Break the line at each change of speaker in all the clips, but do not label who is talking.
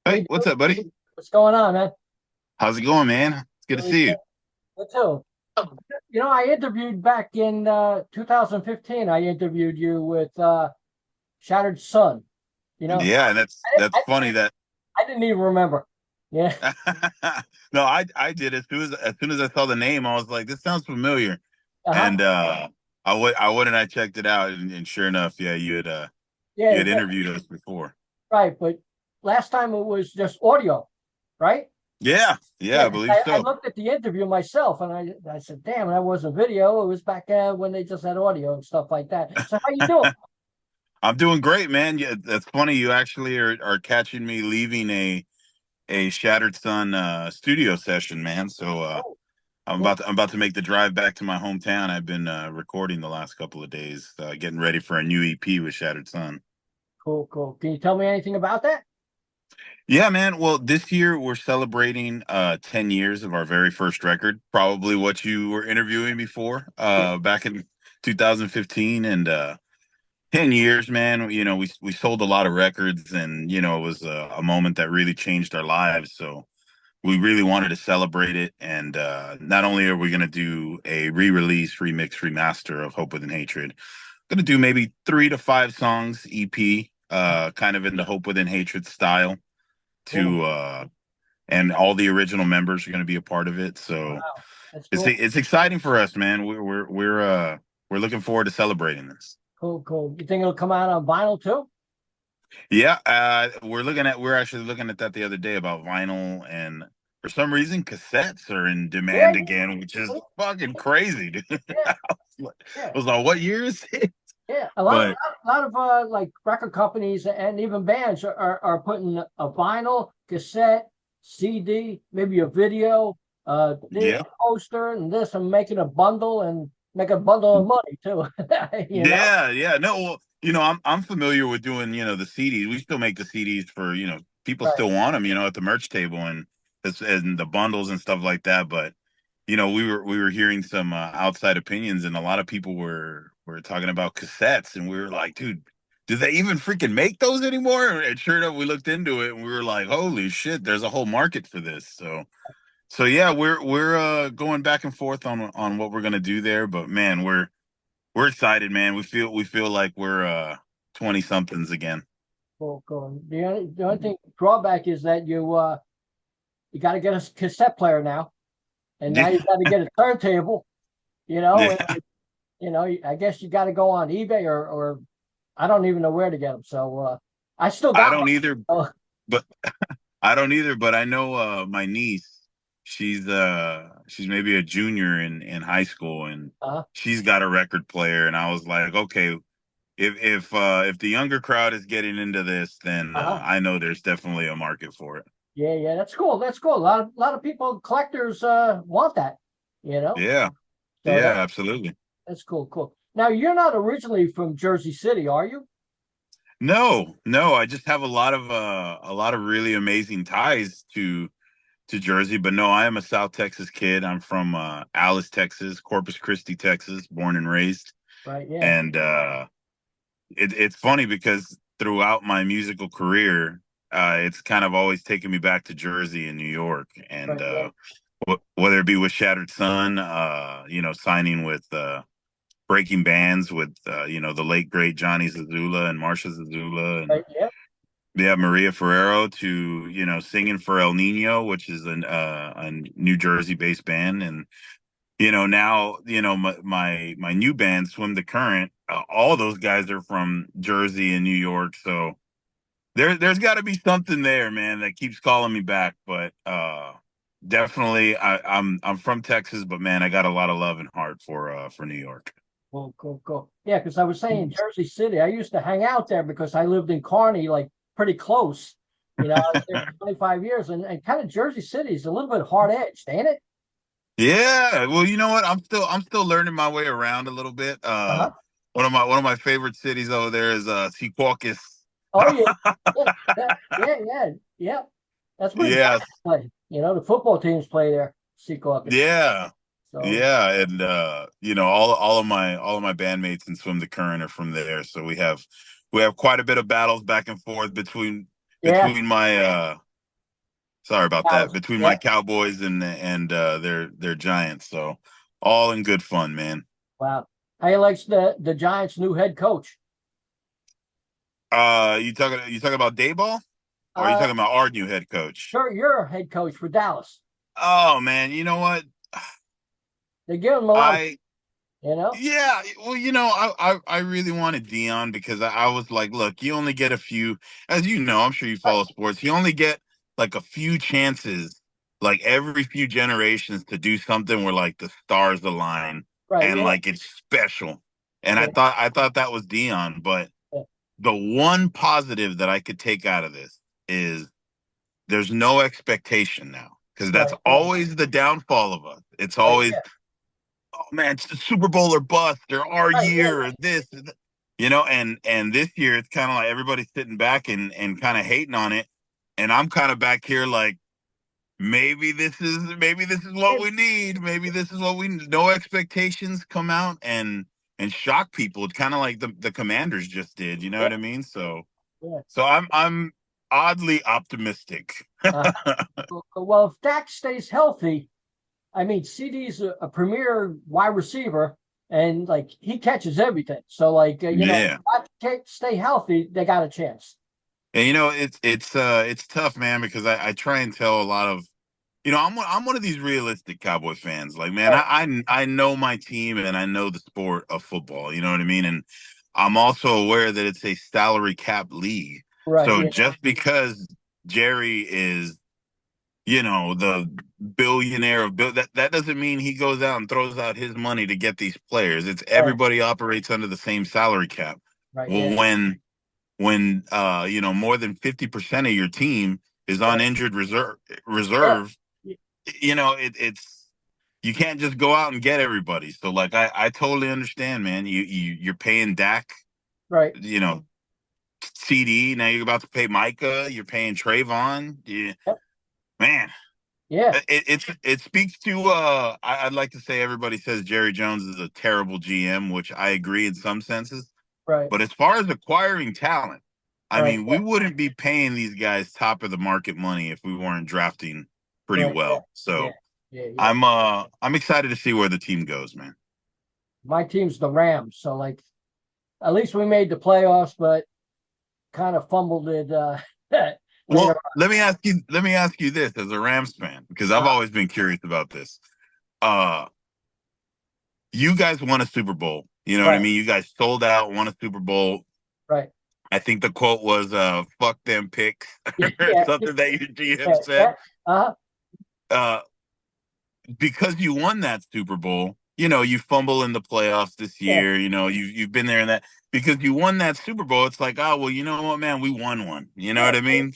Hey,
Hey,
what's up, buddy?
what's going on, man?
How's it going, man? It's good to
Really
see
good.
you.
Me too. I interviewed back in 2015. I interviewed you with Shattered Sun. You know,
Yeah, and that's
I,
that's
I,
funny that
I didn't even remember. Yeah.
no, I did as soon as I saw the name, I was like, this sounds familiar.
Uh-huh.
And I went and I checked it out, and sure enough, yeah, you
Yeah,
had interviewed us before.
right. But last time it was just audio, right?
Yeah, yeah,
Yeah,
I
'cause
believe
I
so.
looked at the interview myself and I said, damn, that wasn't video. It was back when they just had audio and stuff like that. So how you doing?
I'm doing great, man. Yeah, that's funny. You actually are catching me leaving a Shattered Sun studio session, man. So
Oh, cool.
I'm about to make the drive back to my hometown. I've been recording the last couple of days, getting ready for a new EP with Shattered Sun.
Cool, cool. Can you tell me anything about that?
Yeah, man. Well, this year we're celebrating 10 years of our very first record, probably what you were interviewing before,
Yeah.
back in 2015. And 10 years, man, we sold a lot of records, and it was a moment that really changed our lives. So we really wanted to celebrate it. And not only are we going to do a re-release, remix, remaster of Hope Within Hatred, going to do maybe 3 to 5 songs EP, kind of in the Hope Within Hatred style.
Cool.
And all the original members are going to be a part of it. So
Wow. That's
it's
cool.
it's exciting for us, man. We're looking forward to celebrating this.
Cool, cool. You think it'll come out on vinyl too?
Yeah, we're actually looking at that the other day about vinyl, and for some reason cassettes are in
Yeah,
demand again, which is fucking crazy, dude.
yeah,
I
yeah,
was like, what year is it?
yeah.
But
A lot of like record companies and even bands are putting a vinyl, cassette, CD, maybe a video, this
yeah,
poster and this, and making a bundle and make a bundle of money too. You know?
yeah. No, well, I'm familiar with doing, the CDs. We still make the CDs for, people
Right.
still want them, at the merch table, and the bundles and stuff like that. But we were hearing some outside opinions, and a lot of people were talking about cassettes, and we were like, dude, do they even freaking make those anymore? And sure enough, we looked into it, and we were like, holy shit, there's a whole market for this. So yeah, we're going back and forth on what we're gonna do there, but man, we're excited, man. We feel like we're 20 somethings again.
Cool, cool. The only thing drawback is that you got to get a cassette player now, and now
Yeah,
you got to get a turntable. You know,
yeah.
and, I guess you got to go on eBay or I don't even know where to get them. So I still
I
got
don't either,
one.
but I don't either, but I know my niece, she's maybe a junior in high school, and
Uh,
she's got a record player, and I was like, okay, if the younger crowd is getting into this, then
uh,
I know there's definitely a market for it.
yeah, yeah, that's cool. That's cool. A lot of people, collectors, want that. You know,
Yeah.
so
Yeah, absolutely.
that's cool, cool. Now you're not originally from Jersey City, are you?
No, no, I just have a lot of really amazing ties to Jersey, but no, I am a South Texas kid. I'm from Alice, Texas, Corpus Christi, Texas, born and raised.
Right. Yeah.
And it's funny because throughout my musical career, it's kind of always taken me back to Jersey and New York. And
Right. Yeah.
whether it be with Shattered Sun, signing with breaking bands with the late great Johnny Zazula and Marsha Zazula, and
Right. Yeah.
yeah, Maria Ferrero, to singing for El Nino, which is a New Jersey based band. And now my new band, Swim the Current, all those guys are from Jersey and New York. So there's got to be something there, man, that keeps calling me back. But definitely, I'm from Texas, but man, I got a lot of love and heart for New York.
Cool, cool, cool. Yeah, because I was saying Jersey City. I used to hang out there because I lived in Kearney, like pretty close. I was there for 25 years, and kind of Jersey City is a little bit hard edged, ain't it?
Yeah, well, you know what? I'm still learning my way around a little bit.
Uh-huh.
One of my favorite cities over there is Secaucus.
Oh yeah, yeah, yeah, yeah, yeah. That's where the
Yes,
Giants play. The football teams play there, Secaucus.
yeah,
So
yeah, and all of my bandmates in Swim the Current are from there, so we have quite a bit of battles back and forth between
yeah,
between my Sorry about that.
Dallas.
Between my
Yeah.
Cowboys and their Giants, so all in good fun, man.
Wow. How you likes the Giants' new head coach?
You talking about Dayball, or are you
Uh,
talking about our new head coach?
you're a head coach for Dallas.
Oh man, you know what?
They give him a lot of,
I
you know.
Yeah, well, I really wanted Dion because I was like, look, you only get a few, as you know, I'm sure you
Right.
follow sports. You only get like a few chances, like every few generations to do something where like the stars align
Right.
and
Yeah.
like it's special. And I
Yeah.
thought I thought that was Dion, but
Yeah.
the one positive that I could take out of this is there's no expectation now because that's
Right. Yeah.
always the downfall of us. It's
Right.
always,
Yeah.
oh man, it's the Super Bowl or bust or our
Right. Yeah.
year or this, and this year it's kind of like everybody's sitting back and kind of hating on it, and I'm kind of back here like maybe this is
Yeah.
what we need, maybe this is what we need. No expectations, come out and shock people. It's kind of like the Commanders just did, you know
Yeah.
what I mean? So
Yeah.
so I'm oddly optimistic.
Uh, well, if Dak stays healthy, I mean, CD's a premier wide receiver, and like he catches everything. So, like,
Yeah.
if Dak stay healthy, they got a chance.
And it's tough, man, because I try and tell a lot of, I'm one of these realistic Cowboy fans. Like, man,
Right.
I know my team and I know the sport of football. You know what I mean? And I'm also aware that it's a salary cap league.
Right.
So
Yeah.
just because Jerry is, the billionaire of that doesn't mean he goes out and throws out his money to get these players. It's
Right.
everybody operates under the same salary cap.
Right. Yeah.
Well, when more than 50% of your team is on
Right.
injured
Yeah.
reserve, it's you can't just go out and get everybody. So like I totally understand, man. You're paying Dak,
Right.
you know, CD, now you're about to pay Micah, you're paying Trayvon. Yeah,
Yep.
man.
Yeah.
It speaks to I'd like to say everybody says Jerry Jones is a terrible GM, which I agree in some senses.
Right.
But as far as acquiring talent, I
Right.
mean, we
Yeah.
wouldn't be paying these guys top of the market money if we weren't drafting pretty
Right. Yeah.
well.
Yeah.
So
Yeah. Yeah.
I'm excited to see where the team goes, man.
My team's the Rams, so like at least we made the playoffs, but kind of fumbled it later
Well, let me ask you this as a Rams fan, because I've
on.
always been curious about this. Uh you guys won a Super Bowl. You know what I
Right.
mean? You guys sold out, won a Super Bowl.
Right.
I think the quote was fuck them picks
Yeah.
or
Yeah.
something that your GM
Yeah. Yeah.
said. Uh because you won that Super Bowl, you fumble in the playoffs this
Yeah.
year, you've been there in that because you won that Super Bowl. It's like, oh, well, you know what, man, we won one. You know
Yeah.
what I mean?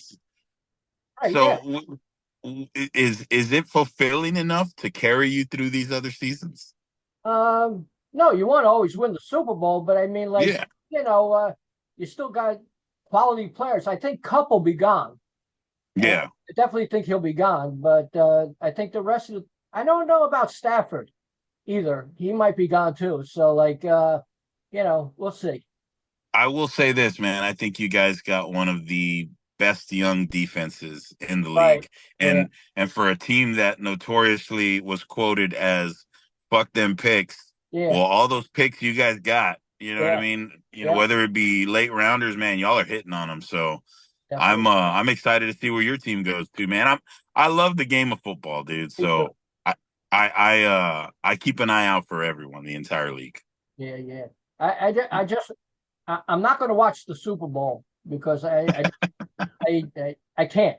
Right. Yeah.
So is it fulfilling enough to carry you through these other seasons?
No, you want to always win the Super Bowl, but I mean, like,
Yeah.
you still got quality players. I think Cup will be gone, and
Yeah.
I definitely think he'll be gone. But I think the rest of I don't know about Stafford either. He might be gone too. So, like, we'll see.
I will say this, man. I think you guys got one of the best young defenses in the
Right.
league.
Yeah.
And for a team that notoriously was quoted as fuck them picks,
Yeah.
well, all those picks you guys got, you know what I
Yeah.
mean?
Yeah.
Whether it be late rounders, man, y'all are hitting on them. So I'm
Definitely.
uh I'm excited to see where your team goes too, man. I love the game of football, dude.
Me too.
So I keep an eye out for everyone, the entire league.
Yeah. Yeah. I just I'm not going to watch the Super Bowl because I can't.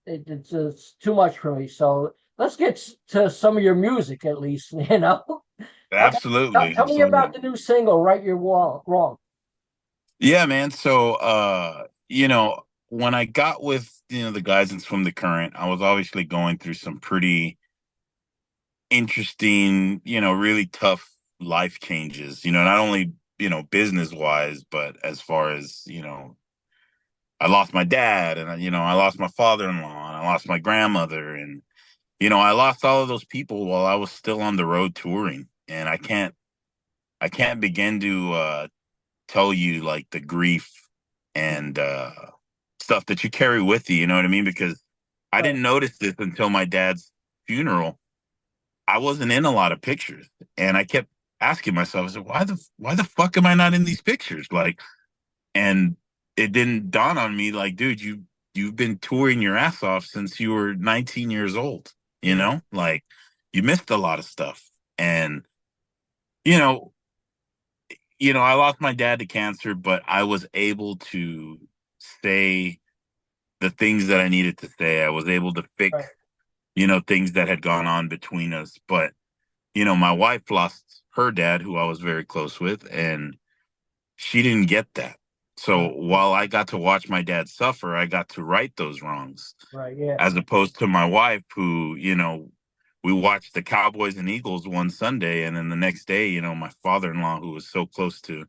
It's too much for me. So let's get to some of your music at least. Okay.
Absolutely,
Tell me about
absolutely.
the new single, "Right Your Wrong."
Yeah, man. So, when I got with, the guys from the Current, I was obviously going through some pretty interesting, really tough life changes, not only, business wise, but as far as, I lost my dad and, I lost my father-in-law and I lost my grandmother. And, I lost all of those people while I was still on the road touring. And I can't begin to, tell you like the grief and stuff that you carry with you. You know what I mean? Because I
Right.
didn't notice this until my dad's funeral. I wasn't in a lot of pictures, and I kept asking myself, I said, why the fuck am I not in these pictures? Like, and it didn't dawn on me, like, dude, you've been touring your ass off since you were 19 years old. You
Mhm.
know, like you missed a lot of stuff, and you know, I lost my dad to cancer, but I was able to say the things that I needed to say. I was able to fix,
Right.
things that had gone on between us. But, my wife lost her dad, who I was very close with, and she didn't get that. So
Right.
while I got to watch my dad suffer, I got to right those wrongs,
Right. Yeah.
as opposed to my wife, who, we watched the Cowboys and Eagles one Sunday, and then the next day, my father-in-law, who was so close to,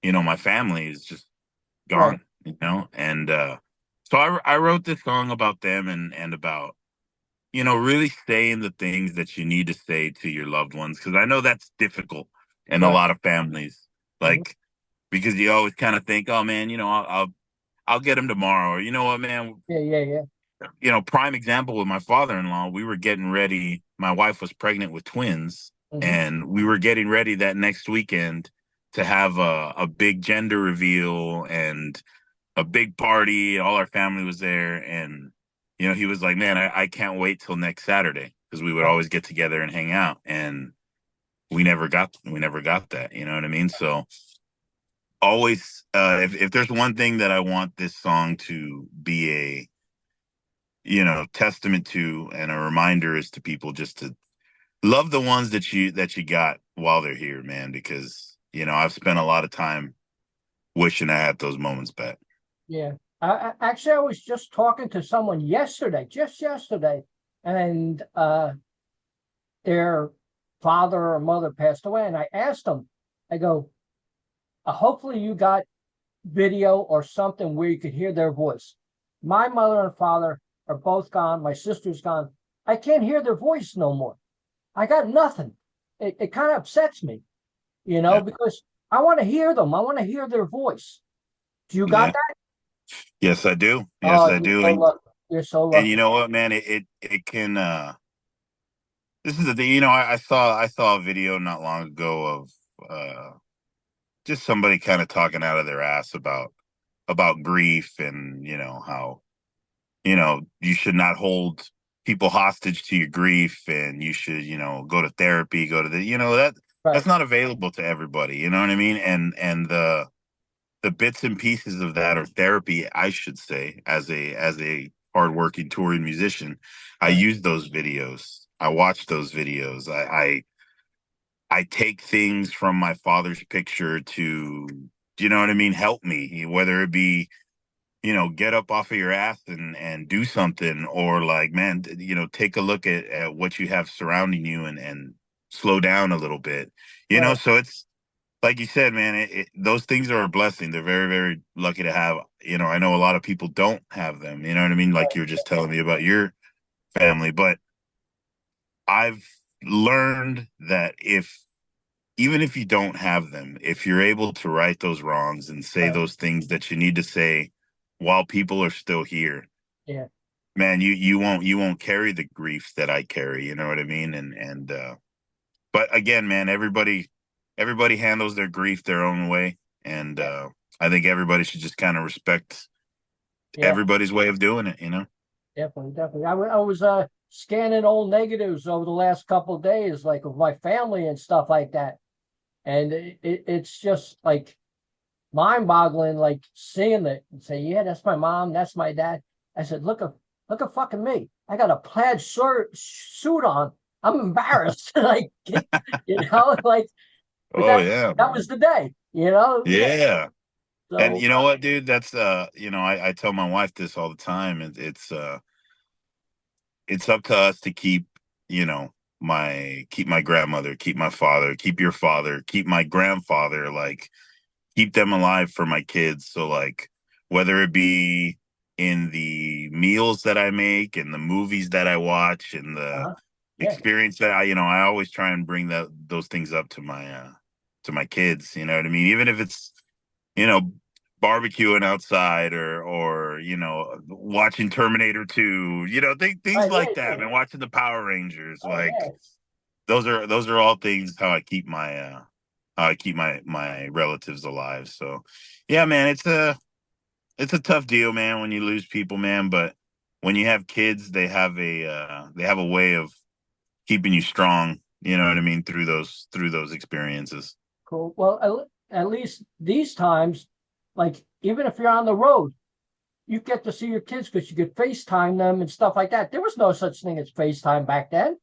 my family, is just
Right.
gone, and so I wrote this song about them, and about, really saying the things that you need to say to your loved ones, because I know that's difficult in a
Right.
lot of families,
Mhm.
like, because you always kind of think, oh man, I'll get him tomorrow, or, you know what, man,
Yeah. Yeah. Yeah.
prime example with my father-in-law, we were getting ready, my wife was pregnant with twins,
Hmm.
and we were getting ready that next weekend to have a big gender reveal and a big party. All our family was there, and he was like, "Man, I can't wait till next Saturday," because we would
Right.
always get together and hang out, and we never got that. You know what I mean? So always, if there's one thing that I want this song to be a, testament to, and a reminder, is to people just to love the ones that you got while they're here, man, because I've spent a lot of time wishing I had those moments back.
Yeah. Actually, I was just talking to someone yesterday, just yesterday, and their father or mother passed away, and I asked them, I go, hopefully you got video or something where you could hear their voice. My mother and father are both gone. My sister's gone. I can't hear their voice no more. I got nothing. It kind of upsets me,
Yeah,
because I want to hear them. I want to hear their voice. Do you got
yeah.
that?
Yes, I do. Yes,
Oh,
I
you're
do.
so
And
lucky. You're so
and you
lucky.
know what, man? It can. This is the thing. I saw a video not long ago of just somebody kind of talking out of their ass about grief, and how you should not hold people hostage to your grief, and you should go to therapy, go to that's
Right.
not available to everybody. You know what I mean? And the bits and pieces of that, or therapy, I should say, as a hardworking touring musician, I
Right.
use those videos. I watch those videos. I take things from my father's picture to, you know what I mean, help me, whether it be, get up off of your ass and do something, or like, man, take a look at what you have surrounding you, and slow down a little bit.
Right.
So it's like you said, man, those things are a blessing. They're very, very lucky to have. I know a lot of people don't have them. You know what I mean? Like you were just telling me about your family, but I've learned that, even if you don't have them, if you're able to right those wrongs and say
Right.
those things that you need to say while people are still here,
Yeah.
man, you won't carry the grief that I carry. You know what I mean? And but again, man, everybody handles their grief their own way, and
Yeah.
I think everybody should just kind of respect
Yeah.
everybody's way of doing it.
Definitely. Definitely. I was scanning old negatives over the last couple of days, like of my family and stuff like that, and it's just like mind-boggling, like seeing it and say, "Yeah, that's my mom, that's my dad." I said, look at fucking me. I got a plaid suit on. I'm embarrassed." Like, like, but
Oh yeah,
that was
man.
the day, Yeah.
Yeah. And
So
you know what, dude? That's I tell my wife this all the time. It's up to us to keep my grandmother, keep my father, keep your father, keep my grandfather, like keep them alive for my kids. So like, whether it be in the meals that I make, and the movies that I watch, and the
uh-huh. Yeah.
experience that I always try and bring those things up to my kids. You know what I mean? Even if it's, you know, barbecuing outside or watching Terminator 2, things
Right, yeah,
like that,
yeah.
man. Watching the Power Rangers,
Oh
like
yes.
those are all things how I keep my relatives alive. So yeah, man, it's a tough deal, man, when you lose people, man, but when you have kids, they have a way of keeping you strong, you know what I mean, through those experiences.
Cool. Well, at least these times, like even if you're on the road, you get to see your kids because you could FaceTime them and stuff like that. There was no such thing as FaceTime back then,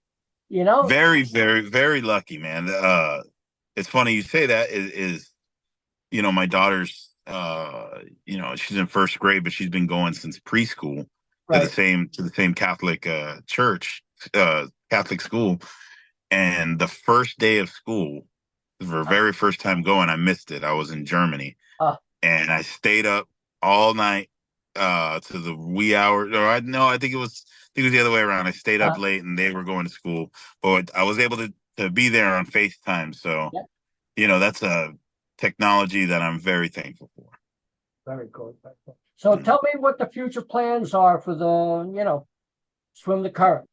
you know?
Very, very, very lucky, man. It's funny you say that is my daughter's she's in first grade, but she's been going since preschool to the
Right.
same Catholic church, Catholic school. And the first day of school, for the
Uh,
very first time going, I missed it. I was in Germany
uh,
and I stayed up all night to the wee hour. Or I no, I think it was the other way around. I stayed up
uh,
late and they were going to school, but I was able to be there on FaceTime. So,
yeah,
that's a technology that I'm very thankful for.
very cool. Very cool. So
Mm.
tell me what the future plans are for swim the current.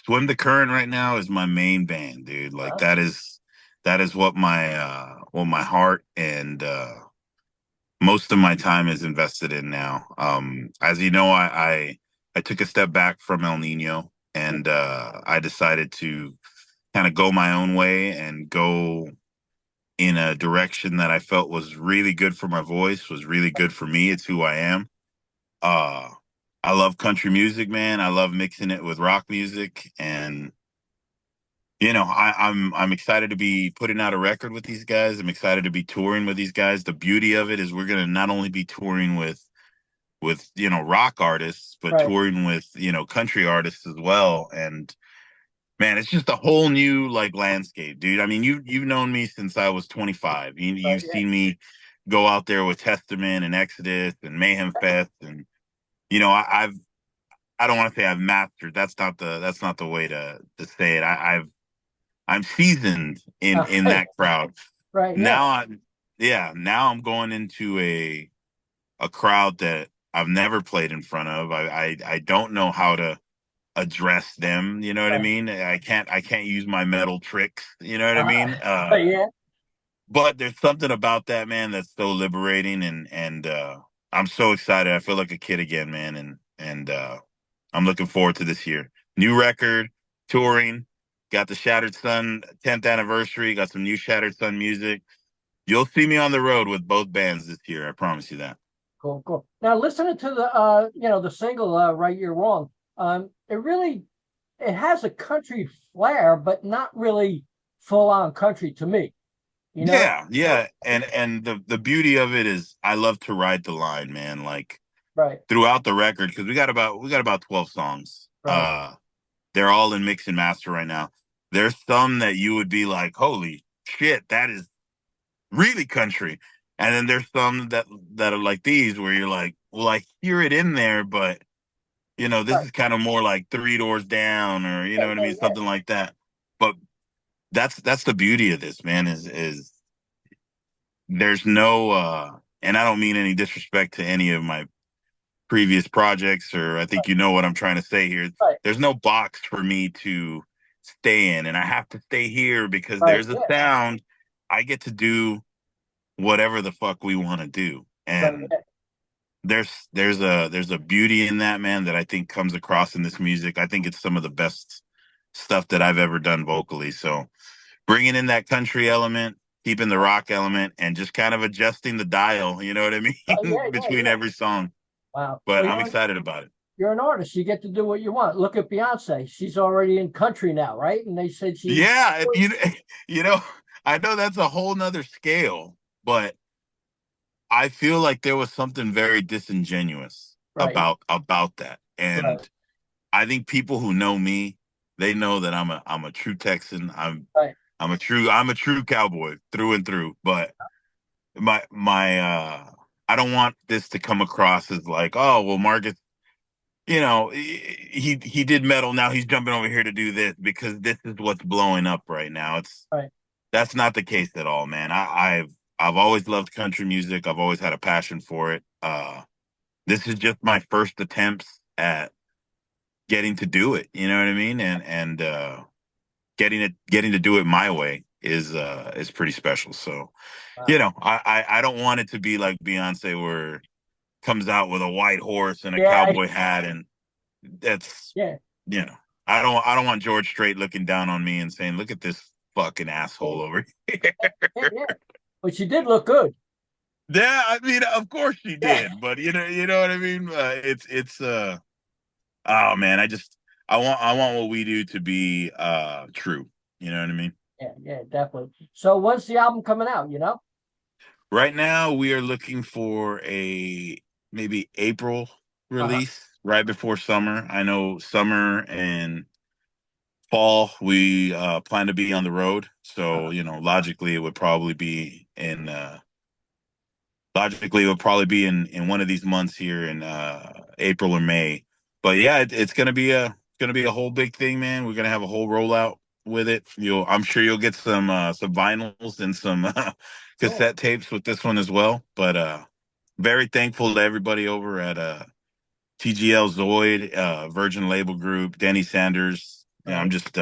Swim the Current right now is my main band, dude. Like
Uh,
that is what my heart and most of my time is invested in now. As you know, I took a step back from El Nino and I decided to kind of go my own way and go in a direction that I felt was really good for my voice, was really good for me. It's who I am. Uh, I love country music, man. I love mixing it with rock music, and I'm excited to be putting out a record with these guys. I'm excited to be touring with these guys. The beauty of it is we're gonna not only be touring with rock artists, but
right,
touring with country artists as well. And man, it's just a whole new like landscape, dude. I mean, you've known me since I was 25.
right,
You've
yeah.
seen me go out there with Testament and Exodus and Mayhem Fest, and I don't want to say I've mastered. That's not the way to say it. I'm seasoned in
Right,
that crowd.
right, yeah.
Now now I'm going into a crowd that I've never played in front of. I don't know how to address them, you know what I
Right,
mean? I can't use my metal tricks, you know what I
uh,
mean?
yeah,
But there's something about that, man, that's so liberating, and I'm so excited. I feel like a kid again, man, and I'm looking forward to this year. New record, touring, got the Shattered Sun 10th anniversary, got some new Shattered Sun music. You'll see me on the road with both bands this year. I promise you that.
cool, cool. Now listening to the single, Right You're Wrong, it has a country flair, but not really full on country to me. You know,
Yeah, yeah. And the beauty of it is I love to ride the line, man. Like
right,
throughout the record, because we got about 12 songs.
right,
They're all in mix and master right now. There's some that you would be like, holy shit, that is really country. And then there's some that are like these where you're like, well, I hear it in there, but this
right,
is kind of more like Three Doors Down or you
yeah,
know what I
yeah,
mean,
yeah,
something like that. But that's the beauty of this, man, is there's no and I don't mean any disrespect to any of my previous projects, or I think you know what I'm trying to say here.
right,
There's no box for me to stay in, and I have to stay here because
right,
there's a
yeah,
sound. I get to do whatever the fuck we want to do,
right,
and
yeah,
there's a beauty in that, man, that I think comes across in this music. I think it's some of the best stuff that I've ever done vocally. So bringing in that country element, keeping the rock element, and just kind of adjusting the dial. You know what I
right,
mean
yeah, yeah,
between
yeah.
every song.
Wow.
But
Well,
I'm excited about it.
you're an artist. You get to do what you want. Look at Beyonce. She's already in country now, right? And they said she's
Yeah, you know, I know that's a whole nother scale, but I feel like there was something very disingenuous
right,
about that.
right,
And I think people who know me, they know that I'm a true Texan.
right,
I'm a true cowboy through and through. But my I don't want this to come across as like, oh well, Marcus, he did metal, now he's jumping over here to do this because this is what's blowing up right now. It's
right,
That's not the case at all, man. I've always loved country music. I've always had a passion for it. This is just my first attempts at getting to do it. You know what I mean? And getting to do it my way is pretty special. So,
Wow.
I don't want it to be like Beyonce where comes out with a white horse and a
Yeah,
cowboy hat, and that's
yeah,
you know I don't want George Strait looking down on me and saying, "Look at this fucking
yeah,
asshole over here."
yeah. But she did look good.
Yeah, I mean, of course she
Yeah,
did, but you know what I mean. It's oh man, I want what we do to be true. You know what I mean.
yeah, yeah, definitely. So when's the album coming out?
Right now, we are looking for a maybe April
Uh-huh.
release, right before summer. I know summer and fall we plan to be on the road, so
Uh-huh.
logically it would probably be in in one of these months here in April or May. But yeah, it's gonna be a whole big thing, man. We're gonna have a whole rollout with it. I'm sure you'll get some vinyls and some
Cool.
cassette tapes with this one as well. But very thankful to everybody over at TGL Zoid, Virgin Label Group, Denny Sanders. I'm
Right.
just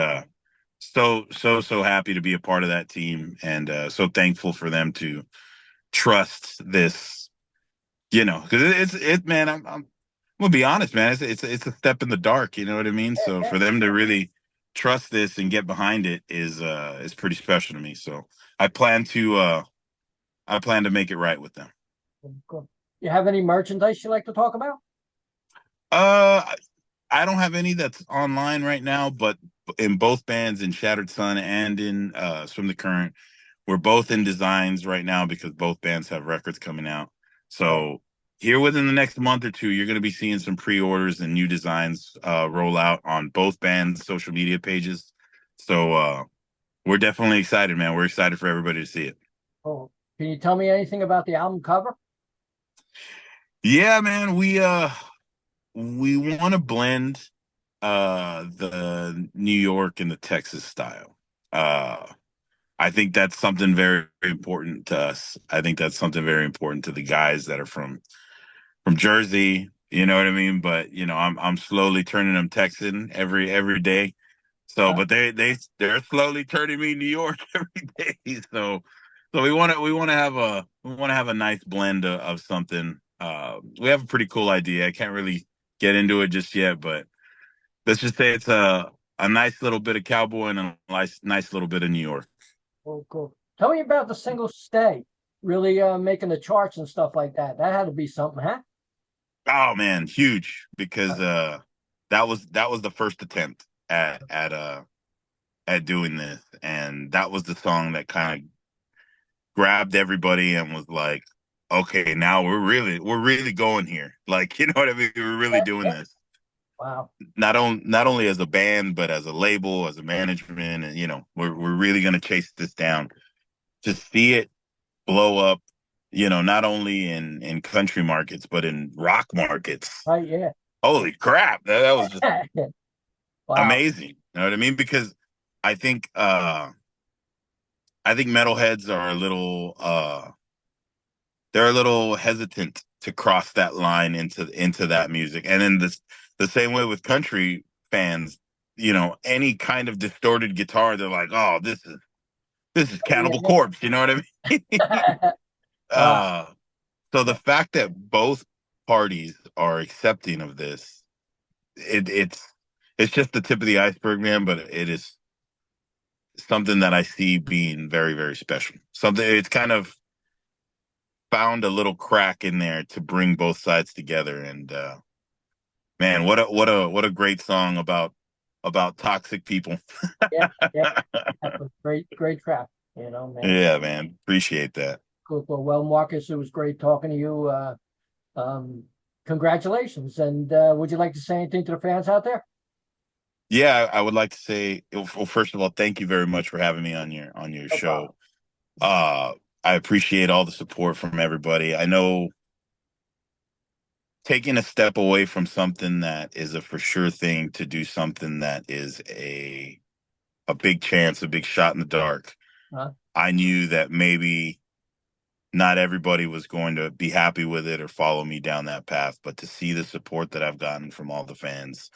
so happy to be a part of that team, and so thankful for them to trust this. Because man. I'm gonna be honest, man. It's a step in the dark. You know what I mean?
Yeah,
So
yeah.
for them to really trust this and get behind it is pretty special to me. So I plan to uh I plan to make it right with them.
Cool. You have any merchandise you like to talk about?
Uh, I don't have any that's online right now, but in both bands, in Shattered Sun and in Swim the Current, we're both in designs right now because both bands have records coming out.
Right.
So here within the next month or two, you're going to be seeing some pre-orders and new designs roll out on both bands' social media pages. So we're definitely excited, man. We're excited for everybody to see it.
Oh, can you tell me anything about the album cover?
Yeah, man. We want to blend the New York and the Texas style. I think that's something very, very important to us. I think that's something very important to the guys that are from Jersey. You know what I mean? But I'm slowly turning them Texan every day. So,
Uh,
but they're slowly turning me New York every day. So we want to have a nice blend of something. We have a pretty cool idea. I can't really get into it just yet, but let's just say it's a nice little bit of cowboy and a nice little bit of New York.
oh, cool. Tell me about the single "Stay," really making the charts and stuff like that. That had to be something, huh?
Oh man, huge because
Uh,
that was the first attempt at doing this, and that was the song that kind of grabbed everybody and was like, okay, now we're really going here. Like, you know what I mean? We're really
yeah,
doing
yeah.
this.
Wow.
Not only as a band, but as a label, as a management, and we're really gonna chase this down to see it blow up. Not only in country markets, but in rock markets.
Right. Yeah.
Holy crap, that was just
Wow.
amazing. You know what I mean? Because I think uh I think metalheads are they're a little hesitant to cross that line into that music. And then the same way with country fans, any kind of distorted guitar, they're like, "Oh, this is Cannibal
Yeah.
Corpse." You know what I mean?
Wow.
uh so the
Yeah.
fact that both parties are accepting of this, it's just the tip of the iceberg, man, but it is something that I see being very, very special. Something it's kind of found a little crack in there to bring both sides together. And man, what a great song about toxic people.
Yeah. Yeah. That was great, great track. Man.
Yeah, man, appreciate that.
Cool, cool. Well, Marcus, it was great talking to you. Um, Congratulations. And would you like to say anything to the fans out there?
Yeah, I would like to say, well, first of all, thank you very much for having me on your
No
show.
problem.
uh I appreciate all the support from everybody. I know taking a step away from something that is a for sure thing to do something that is a big chance, a big shot in the dark.
Huh?
I knew that maybe not everybody was going to be happy with it or follow me down that path. But to see the support that I've gotten from all the fans,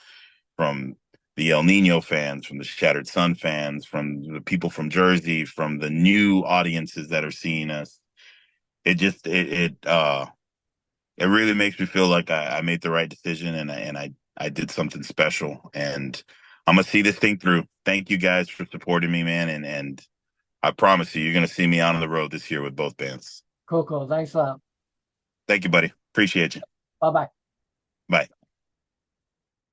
from the El Nino fans, from the Shattered Sun fans, from the people from Jersey, from the new audiences that are seeing us, it really makes me feel like I made the right decision, and I did something special. And I'm gonna see this thing through. Thank you guys for supporting me, man. And I promise you, you're gonna see me on the road this year with both bands.
Cool, cool. Thanks a lot.
Thank you, buddy. Appreciate you.
Bye bye.
Bye.